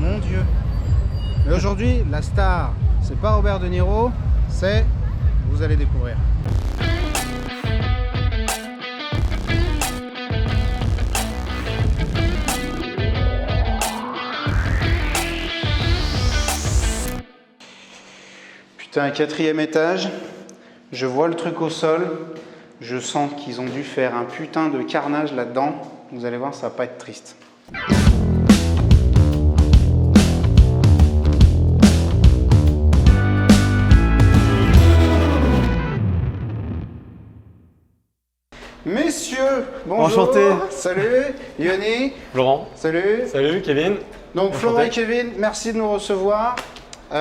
mon Dieu. Mais aujourd'hui, la star, c'est pas Robert De Niro, c'est... Vous allez découvrir. Putain, 4e étage, je vois le truc au sol, je sens qu'ils ont dû faire un putain de carnage là-dedans. Vous allez voir, ça va pas être triste. Messieurs, bonjour. Enchanté. Salut, Yoni. Laurent. Salut. Salut, Kevin. Donc Enchanté. Florent et Kevin, merci de nous recevoir. On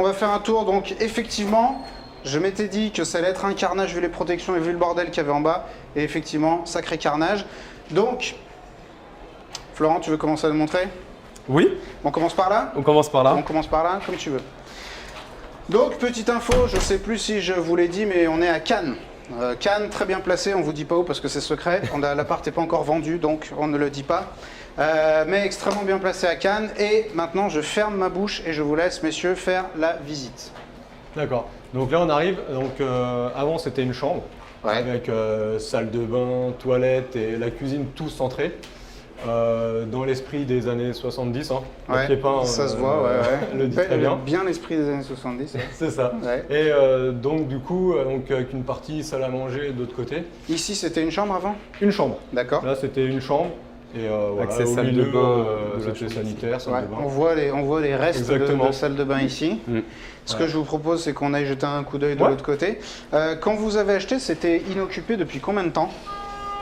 va faire un tour. Donc effectivement, je m'étais dit que ça allait être un carnage vu les protections et vu le bordel qu'il y avait en bas. Et effectivement, sacré carnage. Donc, Florent, tu veux commencer à le montrer? Oui. On commence par là? On commence par là. On commence par là, comme tu veux. Donc, petite info, je ne sais plus si je vous l'ai dit, mais on est à Cannes. Cannes, très bien placé, on ne vous dit pas où parce que c'est secret. L'appart n'est pas encore vendu, donc on ne le dit pas. Mais extrêmement bien placé à Cannes. Et maintenant, je ferme ma bouche et je vous laisse, messieurs, faire la visite. D'accord. Donc là, on arrive. Donc avant, c'était une chambre avec salle de bain, toilette et la cuisine tout centré. Dans l'esprit des années 70, hein. Ouais, Pépin, ça se voit, le dit très bien. Bien l'esprit des années 70. C'est ça. Ouais. Et donc du coup, avec une partie salle à manger de l'autre côté. Ici, c'était une chambre avant? Une chambre. D'accord. Là, c'était une chambre. Et voilà, Accès au salle milieu, de bain, c'était sanitaire, salle Ouais, de bain. on voit les restes de salle de bain ici. Ce que je vous propose, c'est qu'on aille jeter un coup d'œil de l'autre côté. Quand vous avez acheté, c'était inoccupé depuis combien de temps?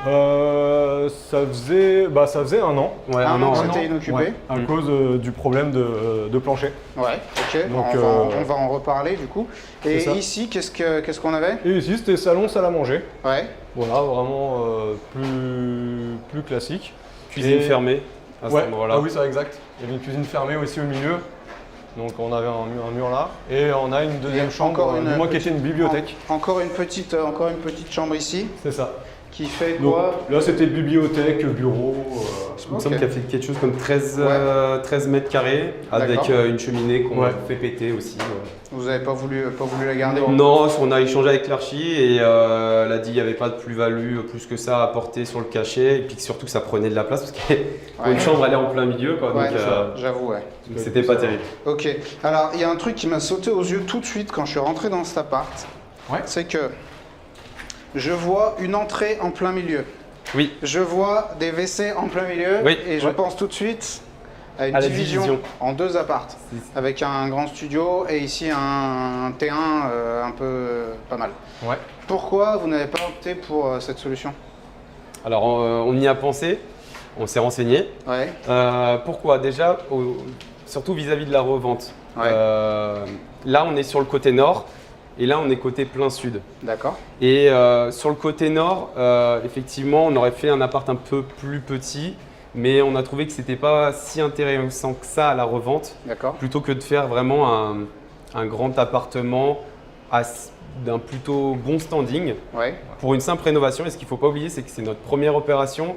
Ça faisait un an. Ouais, un an, ouais. c'était inoccupé. Ouais, à cause du problème de plancher. Ouais, ok. Donc, on va en reparler du coup. Et ça. ici, qu'est-ce qu'on avait? Et ici, c'était salon, salle à manger. Ouais. Voilà, vraiment plus classique. Cuisine Et- fermée à cet Ouais, endroit-là. ah oui, c'est exact. Il y avait une cuisine fermée aussi au milieu. Donc on avait un mur là. Et on a une deuxième chambre, encore une du moins qui était une bibliothèque. Encore une petite chambre ici C'est ça. qui fait Donc, quoi? là, c'était bibliothèque, bureau. Il me semble Ok. qu'il y a fait quelque chose comme 13 mètres carrés avec D'accord. une cheminée qu'on Ouais. a fait péter aussi. Vous n'avez pas voulu la garder? Non, on a échangé avec l'archi et elle a dit qu'il n'y avait pas de plus-value plus que ça à apporter sur le cachet et puis surtout que ça prenait de la place parce que une chambre elle est en plein milieu quoi, Ouais, donc j'avoue, ouais. c'était pas terrible. Ok. Alors, il y a un truc qui m'a sauté aux yeux tout de suite quand je suis rentré dans cet appart. Ouais. C'est que je vois une entrée en plein milieu. Oui, Je vois des WC en plein milieu. Oui. Et je Ouais. pense tout de suite à une À la division, division. en 2 appartes. Avec un grand studio et ici un T1 un peu pas mal. Ouais. Pourquoi vous n'avez pas opté pour cette solution? alors on y a pensé, on s'est renseigné. Ouais. Pourquoi? Déjà, surtout vis-à-vis de la revente. Ouais. Là on est sur le côté nord et là on est côté plein sud. D'accord. Et sur le côté nord, effectivement, on aurait fait un appart un peu plus petit, mais on a trouvé que c'était pas si intéressant que ça à la revente, D'accord. plutôt que de faire vraiment un grand appartement d'un plutôt bon standing Ouais. pour une simple rénovation. Et ce qu'il ne faut pas oublier, c'est que c'est notre première opération.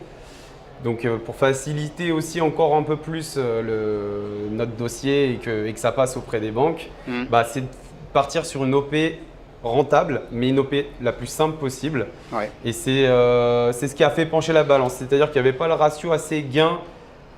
Donc pour faciliter aussi encore un peu plus notre dossier et que ça passe auprès des banques, c'est de partir sur une OP rentable, mais une OP la plus simple possible. Ouais. Et c'est ce qui a fait pencher la balance. C'est-à-dire qu'il n'y avait pas le ratio assez gain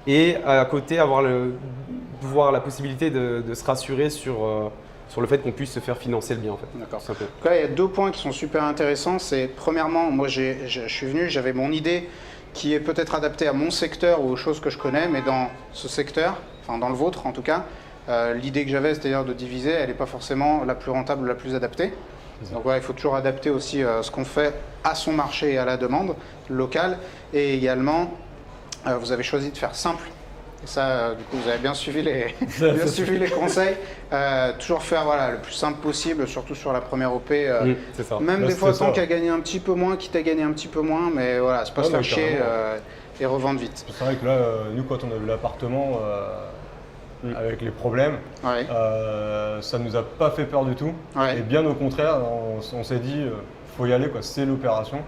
et à côté avoir la possibilité de se rassurer sur le fait qu'on puisse se faire financer le bien en fait. D'accord. Tout simplement. Donc là, il y a 2 points qui sont super intéressants. C'est premièrement, moi je suis venu, j'avais mon idée qui est peut-être adaptée à mon secteur ou aux choses que je connais, mais dans ce secteur, enfin dans le vôtre en tout cas, l'idée que j'avais, c'est-à-dire de diviser, elle n'est pas forcément la plus rentable ou la plus adaptée. Donc voilà, il faut toujours adapter aussi ce qu'on fait à son marché et à la demande locale. Et également, vous avez choisi de faire simple. Et ça, du coup, vous avez bien suivi les conseils. Toujours faire le plus simple possible, surtout sur la première OP. C'est ça. Même Là, des fois, c'était tant ça. qu'à gagner un petit peu moins, quitte à gagner un petit peu moins, mais voilà, c'est pas se faire chier et revendre vite. C'est vrai que là, nous, quand on a vu l'appartement, avec les problèmes, Ouais. ça ne nous a pas fait peur du tout. Ouais. Et bien au contraire, on s'est dit, faut y aller, quoi. C'est l'opération.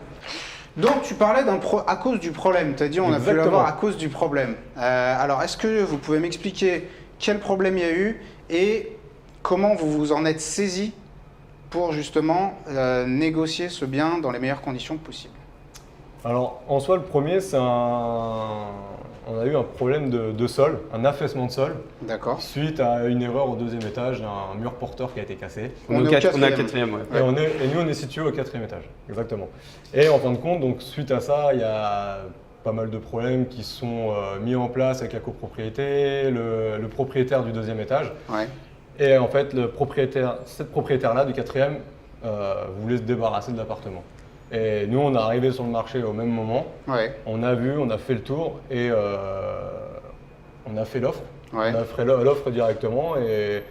Donc tu parlais à cause du problème, tu as dit on a pu Exactement. l'avoir à cause du problème. Alors est-ce que vous pouvez m'expliquer quel problème il y a eu et comment vous vous en êtes saisi pour justement négocier ce bien dans les meilleures conditions possibles. Alors, en soi, le premier, on a eu un problème de sol, un affaissement de sol. D'accord. Suite à une erreur au 2e étage, un mur porteur qui a été cassé. On est au 4e, ouais. Et nous, on est situé au 4e étage, exactement. Et en fin de compte, donc, suite à ça, il y a pas mal de problèmes qui sont mis en place avec la copropriété, le propriétaire du 2e étage. Ouais. Et en fait, cette propriétaire-là du 4e voulait se débarrasser de l'appartement. Et nous, on est arrivé sur le marché au même moment. Ouais. On a vu, on a fait le tour et on a fait l'offre. Ouais. On a fait l'offre directement et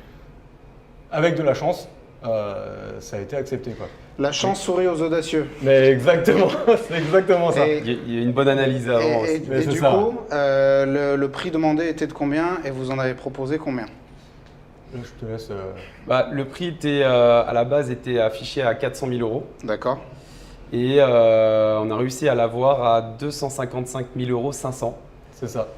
avec de la chance, ça a été accepté, quoi. La chance sourit aux audacieux. Mais exactement, c'est exactement ça. Il y a une bonne analyse avant. Et du coup, le prix demandé était de combien et vous en avez proposé combien? Là, je te laisse. Le prix était, à la base était affiché à 400 000 euros. D'accord. Et on a réussi à l'avoir à 255 000 500 €. C'est ça.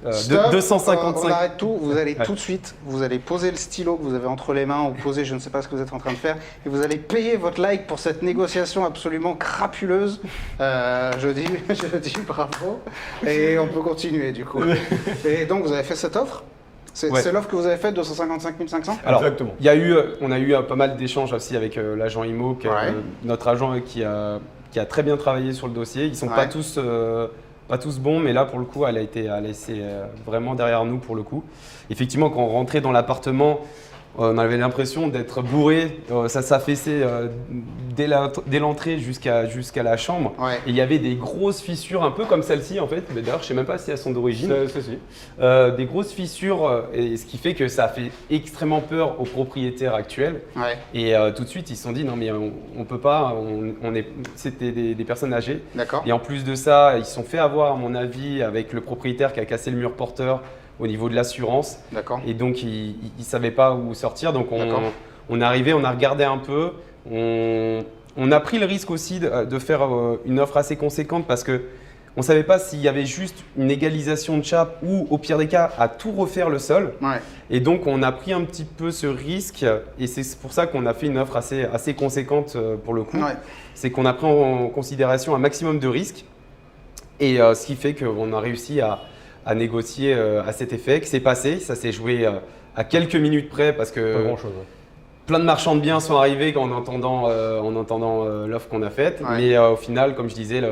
255. On arrête tout, vous allez tout de suite, vous allez poser le stylo que vous avez entre les mains ou poser je ne sais pas ce que vous êtes en train de faire et vous allez payer votre like pour cette négociation absolument crapuleuse. Je dis bravo et on peut continuer du coup. Et donc vous avez fait cette offre? C'est l'offre que vous avez faite, 255 500? Alors, exactement. On a eu pas mal d'échanges aussi avec l'agent IMO, notre agent qui a très bien travaillé sur le dossier. Ils ne sont pas tous bons, mais là pour le coup, elle a été vraiment derrière nous pour le coup. Effectivement, quand on rentrait dans l'appartement, on avait l'impression d'être bourré, ça s'affaissait dès l'entrée jusqu'à la chambre. Ouais. Et il y avait des grosses fissures, un peu comme celle-ci en fait. Mais d'ailleurs, je ne sais même pas si elles sont d'origine. Si. Des grosses fissures, et ce qui fait que ça a fait extrêmement peur aux propriétaires actuels. Ouais. Et tout de suite, ils se sont dit non mais on peut pas, c'était des personnes âgées. D'accord. Et en plus de ça, ils se sont fait avoir à mon avis avec le propriétaire qui a cassé le mur porteur au niveau de l'assurance. D'accord. Et donc, ils ne savaient pas où sortir. Donc, on est arrivé, on a regardé un peu. On a pris le risque aussi de faire une offre assez conséquente parce qu'on ne savait pas s'il y avait juste une égalisation de chape ou, au pire des cas, à tout refaire le sol. Ouais. Et donc, on a pris un petit peu ce risque. Et c'est pour ça qu'on a fait une offre assez conséquente pour le coup. Ouais. C'est qu'on a pris en considération un maximum de risques. Et ce qui fait qu'on a réussi à négocier à cet effet, que c'est passé, ça s'est joué à quelques minutes près parce que pas grand-chose. Plein de marchands de biens sont arrivés en entendant l'offre qu'on a faite, mais au final, comme je disais,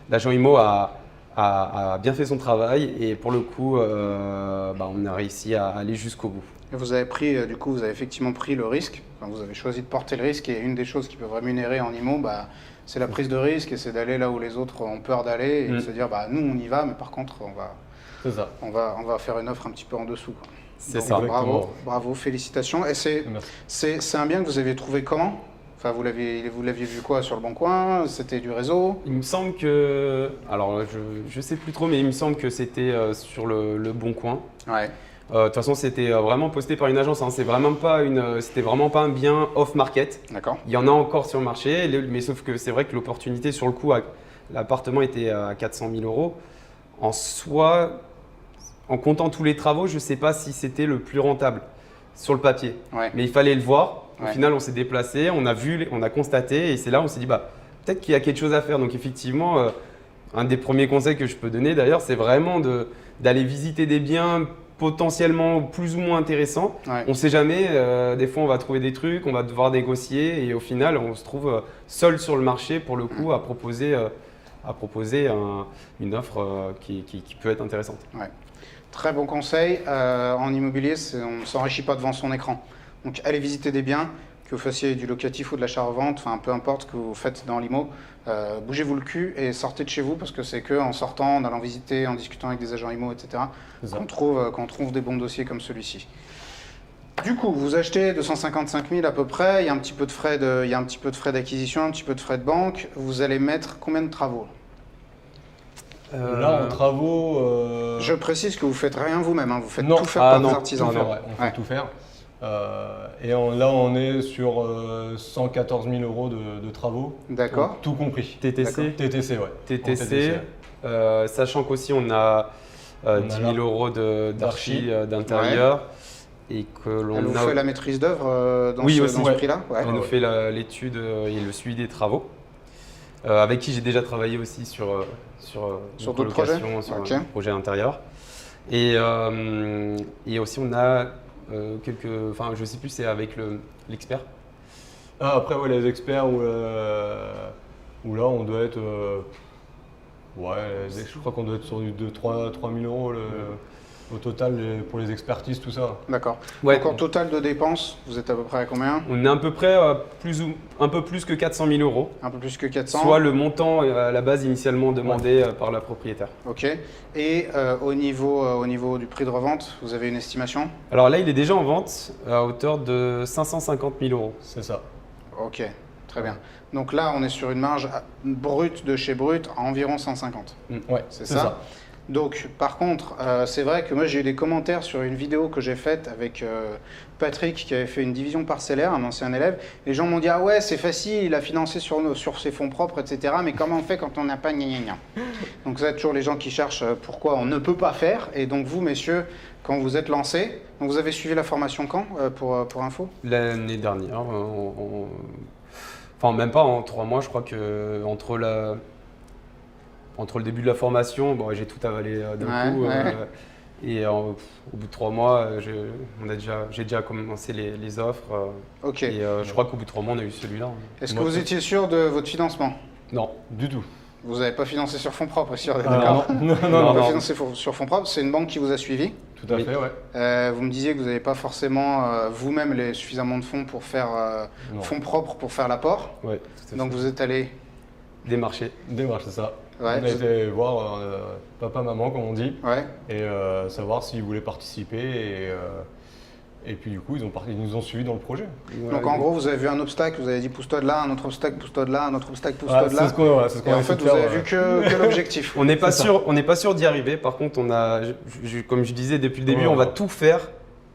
l'agent IMO a bien fait son travail et pour le coup, on a réussi à aller jusqu'au bout. Et vous avez pris, du coup, vous avez effectivement pris le risque, enfin, vous avez choisi de porter le risque et une des choses qui peuvent rémunérer en IMO, c'est la prise de risque et c'est d'aller là où les autres ont peur d'aller et de se dire nous on y va, mais par contre on va faire une offre un petit peu en dessous. C'est ça. Bravo, félicitations. Et c'est un bien que vous aviez trouvé comment? Enfin, vous l'aviez vu quoi sur le Bon Coin? C'était du réseau? Il me semble que, alors je sais plus trop, mais il me semble que c'était sur le Bon Coin. Ouais. De toute façon, c'était vraiment posté par une agence. Hein. C'était vraiment pas un bien off-market. D'accord. Il y en a encore sur le marché, mais sauf que c'est vrai que l'opportunité sur le coup, l'appartement était à 400 000 €. En soi, en comptant tous les travaux, je ne sais pas si c'était le plus rentable sur le papier. Ouais. Mais il fallait le voir. Au Ouais. final, on s'est déplacé, on a vu, on a constaté et c'est là où on s'est dit peut-être qu'il y a quelque chose à faire. Donc effectivement, un des premiers conseils que je peux donner d'ailleurs, c'est vraiment d'aller visiter des biens potentiellement plus ou moins intéressants. Ouais. On ne sait jamais, des fois on va trouver des trucs, on va devoir négocier et au final on se trouve seul sur le marché pour le coup à proposer une offre qui peut être intéressante. Ouais. Très bon conseil. En immobilier, on ne s'enrichit pas devant son écran. Donc allez visiter des biens, que vous fassiez du locatif ou de l'achat-revente, enfin peu importe ce que vous faites dans l'IMO, bougez-vous le cul et sortez de chez vous parce que c'est qu'en sortant, en allant visiter, en discutant avec des agents IMO, etc., qu'on trouve des bons dossiers comme celui-ci. Du coup, vous achetez 255 000 à peu près, il y a un petit peu de frais d'acquisition, un petit peu de frais de banque. Vous allez mettre combien de travaux? Là, en travaux… Je précise que vous ne faites rien vous-même, hein, vous faites Non. tout faire par des artisans. On fait tout faire. Et là, on est sur 114 000 € de travaux. D'accord. Tout compris. TTC. TTC, ouais. TTC, sachant qu'aussi on a 10 000 euros d'archi d'intérieur. Et que l'on Elle vous fait la maîtrise d'œuvre dans ce prix-là? Elle nous fait l'étude et le suivi des travaux. Avec qui j'ai déjà travaillé aussi sur d'autres projets, sur un projet intérieur. Et aussi on a enfin je sais plus, c'est avec l'expert. Après les experts où là on doit être, je crois qu'on doit être sur du 3 000 euros au total pour les expertises, tout ça. D'accord. Donc en total de dépenses, vous êtes à peu près à combien? On est à peu près un peu plus que 400 000 euros. Un peu plus que 400. Soit le montant à la base initialement demandé par la propriétaire. Ok. Et au niveau du prix de revente, vous avez une estimation? Alors là, il est déjà en vente à hauteur de 550 000 euros. C'est ça. Ok, très bien. Donc là, on est sur une marge brute de chez brut à environ 150. Ouais, c'est ça. Donc, par contre, c'est vrai que moi j'ai eu des commentaires sur une vidéo que j'ai faite avec Patrick qui avait fait une division parcellaire, un ancien élève. Les gens m'ont dit ah ouais c'est facile, il a financé sur ses fonds propres, etc. Mais comment on fait quand on n'a pas gna gna gna? Donc vous êtes toujours les gens qui cherchent pourquoi on ne peut pas faire. Et donc vous messieurs, quand vous êtes lancés, vous avez suivi la formation quand pour info? L'année dernière. Enfin même pas en 3 mois, je crois que entre le début de la formation, j'ai tout avalé d'un coup. Et au bout de 3 mois, j'ai déjà commencé les offres. Ok. Et je crois qu'au bout de 3 mois, on a eu celui-là. Est-ce que vous étiez sûr de votre financement? Non, du tout. Vous n'avez pas financé sur fonds propres, sûr, d'accord? Non. Pas financé sur fonds propres, c'est une banque qui vous a suivi? Tout à fait, ouais. Vous me disiez que vous n'avez pas forcément vous-même suffisamment de fonds pour faire fonds propres pour faire l'apport. Oui, tout à fait. Donc vous êtes allé démarcher, c'est ça. Ouais, on a été voir papa, maman, comme on dit, ouais. et savoir s'ils voulaient participer. Et puis du coup, ils nous ont suivis dans le projet. Donc en gros, vous avez vu un obstacle, vous avez dit pousse-toi de là, un autre obstacle, pousse-toi de là, un autre obstacle, pousse-toi de là. C'est ce qu'on et en fait, vous avez vu que l'objectif. On n'est pas sûr d'y arriver. Par contre, comme je disais depuis le début, on va tout faire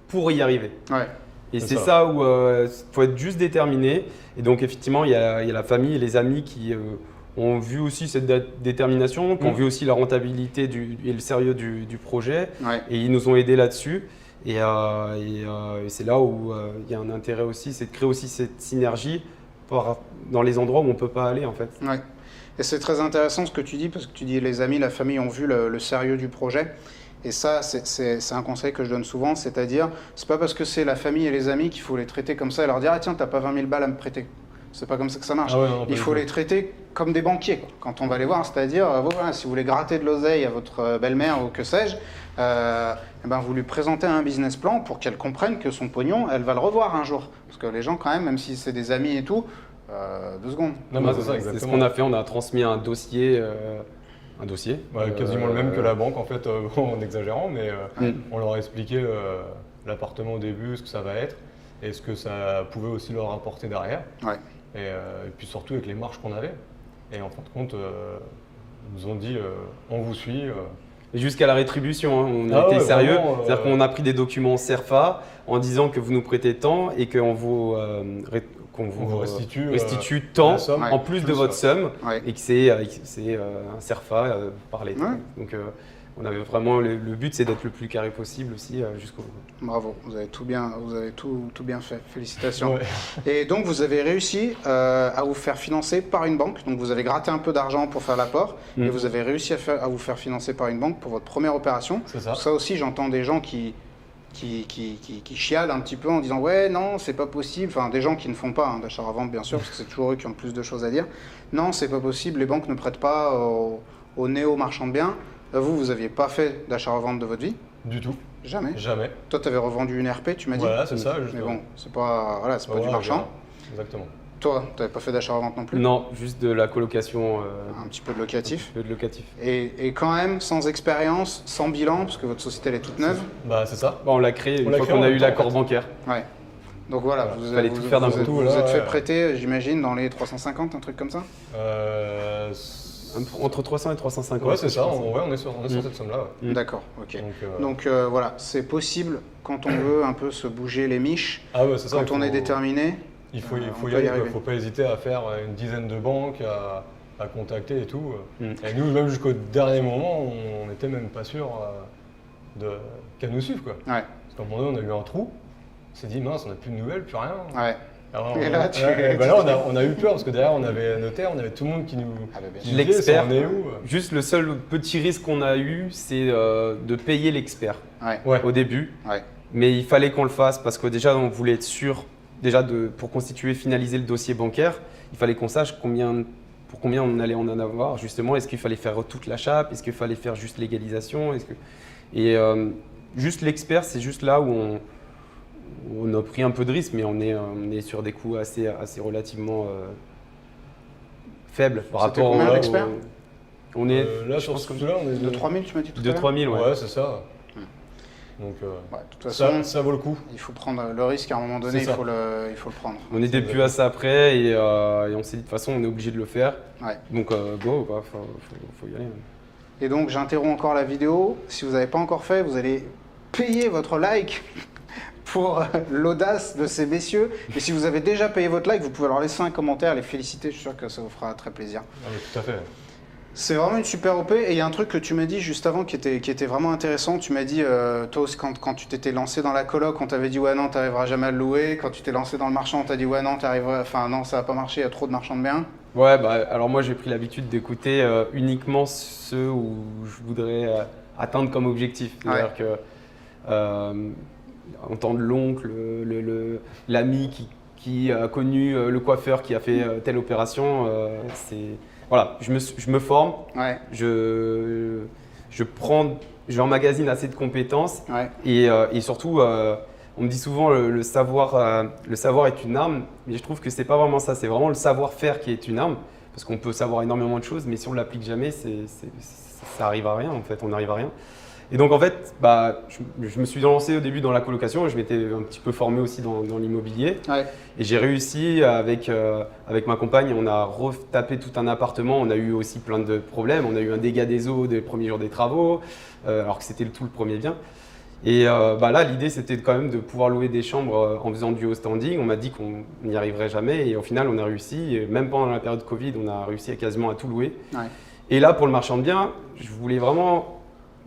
pour y arriver. Ouais. Et c'est ça où il faut être juste déterminé. Et donc effectivement, il y a la famille et les amis qui ont vu aussi cette détermination, qui ont vu aussi la rentabilité et le sérieux du projet. Ouais. Et ils nous ont aidés là-dessus. Et c'est là où il y a un intérêt aussi, c'est de créer aussi cette synergie dans les endroits où on ne peut pas aller en fait. Ouais. Et c'est très intéressant ce que tu dis, parce que tu dis les amis, la famille ont vu le sérieux du projet. Et ça, c'est un conseil que je donne souvent, c'est-à-dire, c'est pas parce que c'est la famille et les amis qu'il faut les traiter comme ça et leur dire « Ah tiens, t'as pas 20 000 balles à me prêter ». C'est pas comme ça que ça marche. Ah ouais, non, il faut les traiter comme des banquiers, quoi. Quand on va les voir, c'est-à-dire, voilà, si vous voulez gratter de l'oseille à votre belle-mère ou que sais-je, vous lui présentez un business plan pour qu'elle comprenne que son pognon, elle va le revoir un jour. Parce que les gens, quand même si c'est des amis et tout, 2 secondes. Non, c'est ça, exactement. C'est ce qu'on a fait, on a transmis un dossier. Quasiment le même que la banque, en fait, en exagérant, mais on leur a expliqué l'appartement au début, ce que ça va être, et ce que ça pouvait aussi leur apporter derrière. Ouais. Et puis surtout avec les marges qu'on avait. Et en fin de compte, ils nous ont dit on vous suit. Jusqu'à la rétribution, hein. On a été sérieux. C'est-à-dire qu'on a pris des documents CERFA en disant que vous nous prêtez tant et qu'on vous restitue tant en plus de votre somme et que c'est un CERFA par l'État. Ouais. Donc on avait vraiment le but, c'est d'être le plus carré possible aussi jusqu'au bout. Bravo, vous avez tout bien fait. Félicitations. Ouais. Et donc vous avez réussi à vous faire financer par une banque. Donc vous avez gratté un peu d'argent pour faire l'apport et vous avez réussi à vous faire financer par une banque pour votre première opération. C'est ça. Ça aussi, j'entends des gens qui chialent un petit peu en disant ouais non c'est pas possible, enfin des gens qui ne font pas d'achat à vente bien sûr parce que c'est toujours eux qui ont le plus de choses à dire. Non c'est pas possible, les banques ne prêtent pas aux néo-marchands de biens. Vous aviez pas fait d'achat-revente de votre vie? Du tout. Jamais? Jamais. Toi, tu avais revendu une RP, tu m'as dit? Voilà, c'est ça. Justement. Mais bon, c'est pas du marchand. Exactement. Toi, tu n'avais pas fait d'achat-revente non plus? Non, juste de la colocation. Un petit peu de locatif? Un peu de locatif. Et quand même, sans expérience, sans bilan, parce que votre société elle est toute neuve? C'est ça. On l'a créé une fois qu'on a eu l'accord bancaire. Ouais. Donc voilà, vous êtes fait prêter, j'imagine, dans les 350, un truc comme ça? Entre 300 et 350. Ouais, c'est ça. On est sur cette somme-là. Ouais. D'accord, ok. Donc voilà, c'est possible quand on veut un peu se bouger les miches. Ah ouais, c'est ça. Quand on est déterminé. Il faut y aller. Il ne faut pas hésiter à faire une dizaine de banques, à contacter et tout. Et nous, même jusqu'au dernier moment, on n'était même pas sûr qu'elle nous suive, quoi. Ouais. Parce qu'à un moment donné, on a eu un trou, on s'est dit mince, on n'a plus de nouvelles, plus rien. Ouais. Alors, et là, on a eu peur parce que derrière, on avait un notaire, on avait tout le monde qui nous disait, l'expert. on est où Juste le seul petit risque qu'on a eu, c'est de payer l'expert au début. Ouais. Mais il fallait qu'on le fasse parce que déjà, on voulait être sûr, pour constituer, finaliser le dossier bancaire, il fallait qu'on sache pour combien on allait en avoir. Justement, est-ce qu'il fallait faire toute la chape? Est-ce qu'il fallait faire juste légalisation? Et juste l'expert, c'est juste là où on a pris un peu de risque, mais on est sur des coûts assez relativement faibles par rapport combien l'expert on est là sur ce coup-là, on est de 3 000, tu m'as dit tout à l'heure. de 3 000, ouais, c'est ça. Donc de toute façon, ça vaut le coup. Il faut prendre le risque à un moment donné, il faut le prendre. On était plus à ça après et on s'est dit de toute façon on est obligé de le faire. Ouais. Donc go, faut y aller. Et donc j'interromps encore la vidéo. Si vous n'avez pas encore fait, vous allez payer votre like pour l'audace de ces messieurs. Et si vous avez déjà payé votre like, vous pouvez leur laisser un commentaire, les féliciter. Je suis sûr que ça vous fera très plaisir. Oui, tout à fait. C'est vraiment une super OP. Et il y a un truc que tu m'as dit juste avant qui était vraiment intéressant. Tu m'as dit, toi aussi, quand tu t'étais lancé dans la coloc, on t'avait dit ouais non, tu n'arriveras jamais à le louer. Quand tu t'es lancé dans le marchand, on t'a dit ouais non, non, ça va pas marcher, il y a trop de marchands de biens. Ouais, alors moi j'ai pris l'habitude d'écouter uniquement ceux où je voudrais atteindre comme objectif. C'est-à-dire que entendre l'oncle, l'ami qui a connu le coiffeur qui a fait telle opération, voilà, je me forme, j'emmagasine assez de compétences et surtout, on me dit souvent le savoir est une arme, mais je trouve que c'est pas vraiment ça, c'est vraiment le savoir-faire qui est une arme, parce qu'on peut savoir énormément de choses, mais si on ne l'applique jamais, ça arrive à rien en fait, on n'arrive à rien. Et donc en fait, je me suis lancé au début dans la colocation, je m'étais un petit peu formé aussi dans l'immobilier. Et j'ai réussi avec ma compagne, on a retapé tout un appartement, on a eu aussi plein de problèmes, on a eu un dégât des eaux des premiers jours des travaux, alors que c'était tout le premier bien. Et là, l'idée c'était quand même de pouvoir louer des chambres en faisant du haut standing. On m'a dit qu'on n'y arriverait jamais et au final on a réussi, et même pendant la période Covid, on a réussi quasiment à tout louer. Et là, pour le marchand de biens, je voulais vraiment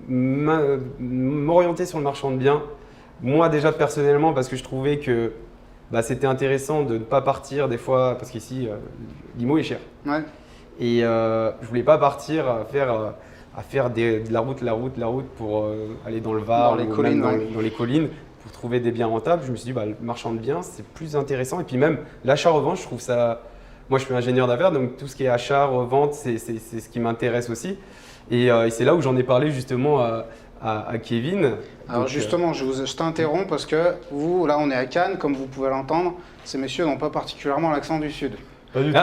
m'orienter sur le marchand de biens, moi déjà personnellement parce que je trouvais que c'était intéressant de ne pas partir des fois, parce qu'ici l'IMO est cher. Et je voulais pas partir à faire de la route pour aller dans le Var, dans les collines pour trouver des biens rentables. Je me suis dit le marchand de biens c'est plus intéressant, et puis même l'achat-revente, je trouve ça, moi je suis ingénieur d'affaires, donc tout ce qui est achat, revente, c'est ce qui m'intéresse aussi. Et c'est là où j'en ai parlé justement à Kevin. Alors donc, justement, je t'interromps parce que vous, là on est à Cannes, comme vous pouvez l'entendre, ces messieurs n'ont pas particulièrement l'accent du Sud. Pas du tout.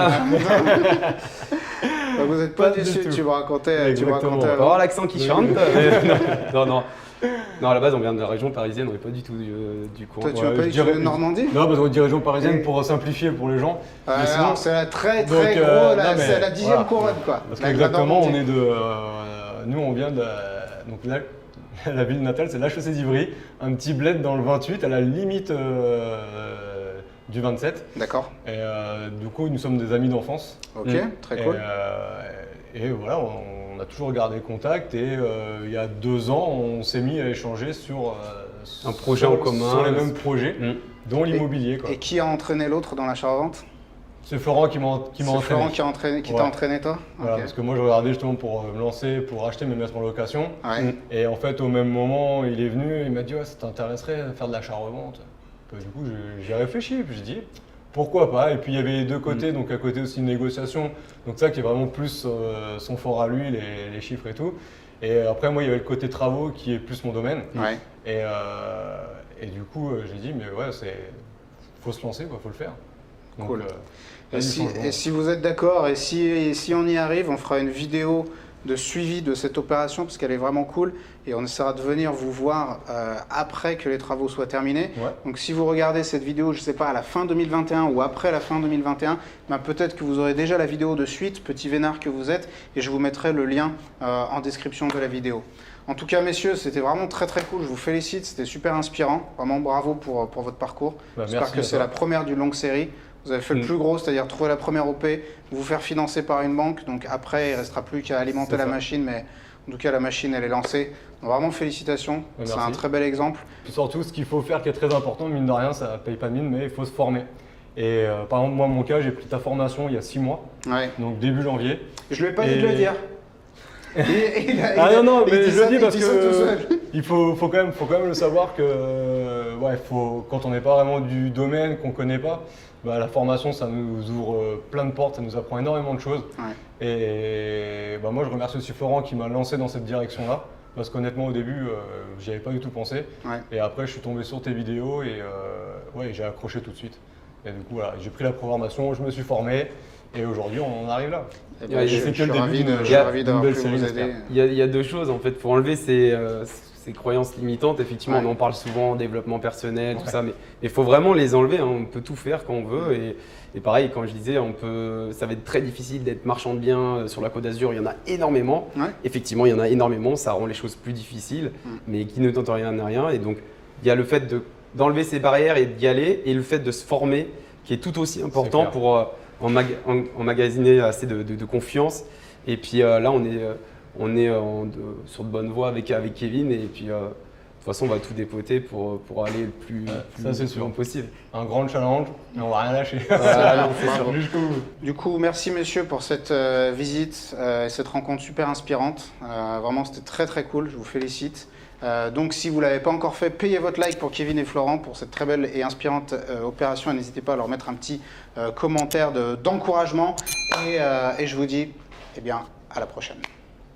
Vous n'êtes pas du Sud, tu me racontais. On va avoir l'accent qui chante. Non, à la base on vient de la région parisienne, on n'est pas du tout du coin. Toi tu m'as pas dit que tu viens de Normandie? Non, parce qu'on dit région parisienne pour simplifier pour les gens. Sinon, c'est la très gros, c'est la 10e couronne quoi. Parce qu'exactement, on est nous on vient de donc la ville natale, c'est l'HEC d'Ivry, un petit bled dans le 28 à la limite du 27. D'accord. Et du coup, nous sommes des amis d'enfance. Ok, très cool. Et voilà, on a toujours gardé contact, et il y a 2 ans, on s'est mis à échanger sur un projet en commun, sur les mêmes projets, dont l'immobilier. Et qui a entraîné l'autre dans l'achat-revente? C'est Florent qui m'a entraîné. Florent qui t'a entraîné toi? Voilà, parce que moi je regardais justement pour me lancer, pour acheter mes mettre en location. Et en fait au même moment il est venu, il m'a dit ça t'intéresserait de faire de l'achat-revente? Du coup j'ai réfléchi, puis j'ai dit pourquoi pas. Et puis il y avait les deux côtés, donc à côté aussi une négociation, donc ça qui est vraiment plus son fort à lui, les chiffres et tout. Et après moi il y avait le côté travaux qui est plus mon domaine. Et du coup j'ai dit mais faut se lancer quoi, faut le faire. Donc, cool. Et si vous êtes d'accord, et si on y arrive, on fera une vidéo de suivi de cette opération parce qu'elle est vraiment cool, et on essaiera de venir vous voir après que les travaux soient terminés. Donc si vous regardez cette vidéo, je ne sais pas, à la fin 2021 ou après la fin 2021, peut-être que vous aurez déjà la vidéo de suite, petit vénard que vous êtes, et je vous mettrai le lien en description de la vidéo. En tout cas, messieurs, c'était vraiment très très cool, je vous félicite, c'était super inspirant, vraiment bravo pour votre parcours. J'espère que c'est la première d'une longue série. Vous avez fait le plus gros, c'est-à-dire trouver la première OP, vous faire financer par une banque. Donc après, il ne restera plus qu'à alimenter la machine, mais en tout cas, la machine, elle est lancée. Donc vraiment, félicitations. C'est un très bel exemple. Puis surtout, ce qu'il faut faire qui est très important, mine de rien, ça ne paye pas de mine, mais il faut se former. Et par exemple, moi, mon cas, j'ai pris ta formation il y a 6 mois, donc début janvier. Je ne lui ai pas dit de le dire. Non, mais je le dis parce que il faut quand même le savoir que quand on n'est pas vraiment du domaine, qu'on ne connaît pas, bah, la formation, ça nous ouvre plein de portes, ça nous apprend énormément de choses. Et bah, moi, je remercie aussi Florent qui m'a lancé dans cette direction-là. Parce qu'honnêtement, au début, j'y avais pas du tout pensé. Et après, je suis tombé sur tes vidéos et j'ai accroché tout de suite. Et du coup, voilà, j'ai pris la programmation, je me suis formé. Et aujourd'hui, on en arrive là. Je suis ravi d'avoir pu vous aider. Il y a 2 choses en fait pour enlever ces croyances limitantes. Effectivement, on en parle souvent en développement personnel, tout ça, mais il faut vraiment les enlever. Hein. On peut tout faire quand on veut. Et pareil, comme je disais, ça va être très difficile d'être marchand de biens sur la Côte d'Azur. Il y en a énormément. Effectivement, il y en a énormément. Ça rend les choses plus difficiles, mais qui ne tentent rien n'a rien. Et donc, il y a le fait d'enlever ces barrières et d'y aller, et le fait de se former, qui est tout aussi important pour emmagasiner assez de confiance. Et puis là, on est sur de bonnes voies avec Kevin. Et puis, de toute façon, on va tout dépoter pour aller le plus loin possible. Un grand challenge, mais on va rien lâcher. Jusqu'au bout. Du coup, merci messieurs pour cette visite et cette rencontre super inspirante. Vraiment, c'était très très cool. Je vous félicite. Donc si vous ne l'avez pas encore fait, payez votre like pour Kevin et Florent pour cette très belle et inspirante opération. Et n'hésitez pas à leur mettre un petit commentaire d'encouragement. Et je vous dis à la prochaine.